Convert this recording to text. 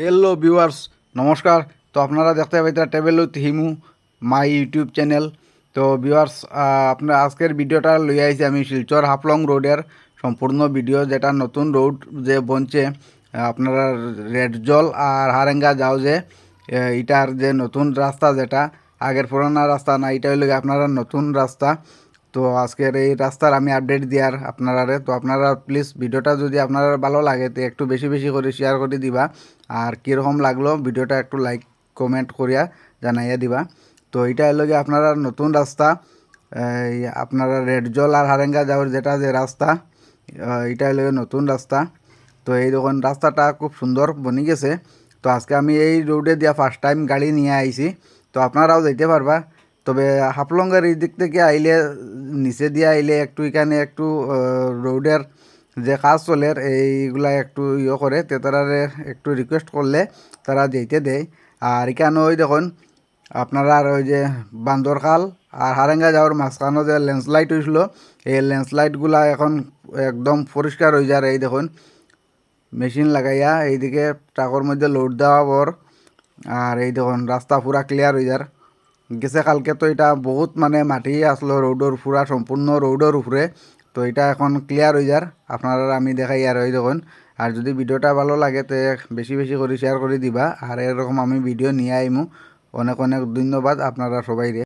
Hello viewers, নমস্কার। তো আপনারা দেখতে পাইতেন travel with Himu my YouTube channel. তো ভিউয়ার্স, আপনার আজকের ভিডিওটা লইয়া আইছি আমি শিলচর হাফলং রোডের সম্পূর্ণ ভিডিও, যেটা নতুন রোড যে বনছে আপনারা রেড জল আর হারেঙ্গা যাও যে এটার যে নতুন রাস্তা, যেটা আগের পুরানা রাস্তা না, এটা হইলে আপনারা নতুন রাস্তা। তো আজকের এই রাস্তার আমি আপডেট দিয়ার আপনারারে। তো আপনারা প্লিজ ভিডিওটা যদি আপনারা ভালো লাগে তো একটু বেশি বেশি করে শেয়ার করে দিবা, আর কীরকম লাগলো ভিডিওটা একটু লাইক কমেন্ট করিয়া জানাইয়া দিবা। তো এটা হলো গিয়ে আপনারা নতুন রাস্তা, আপনারা রেড জল আর হারেঙ্গা যাওয়ার যেটা যে রাস্তা, এটা হলো গিয়ে নতুন রাস্তা। তো এই দেখুন রাস্তাটা খুব সুন্দর বনি গেছে। তো আজকে আমি এই রোডে দিয়া ফার্স্ট টাইম গাড়ি নিয়ে আইছি। তো আপনারাও যাইতে পারবা, তবে হাফলংয়ের এই দিক থেকে আইলে নিচে দিয়ে আইলে একটু এখানে একটু রোডের যে কাজ চলে এইগুলা একটু করে তে তারারে একটু রিকোয়েস্ট করলে তারা যেতে দেয়। আর এখানে ওই দেখুন আপনারা আর ওই যে বান্দরখাল আর হারেঙ্গা যাওয়ার মাঝখানে যে ল্যান্ডস্লাইড হয়েছিল, এই ল্যান্ডস্লাইডগুলা এখন একদম পরিষ্কার হয়ে যায়। এই দেখুন মেশিন লাগাইয়া এইদিকে ট্রাকের মধ্যে লোড দেওয়া পর, আর এই দেখুন রাস্তা পুরা ক্লিয়ার হয়ে যার গেছে। কালকে তো এটা বহুত মানে মাটি আসলো রোডের পুরা সম্পূর্ণ রোডের উপরে। তো এটা এখন ক্লিয়ার হয়ে যার আপনারা আমি দেখাই। আর ওই দেখুন, আর যদি ভিডিওটা ভালো লাগে তো বেশি বেশি করে শেয়ার করে দিবা, আর এরকম আমি ভিডিও নিয়ে আইমু। অনেক অনেক ধন্যবাদ আপনারা সবাই রে।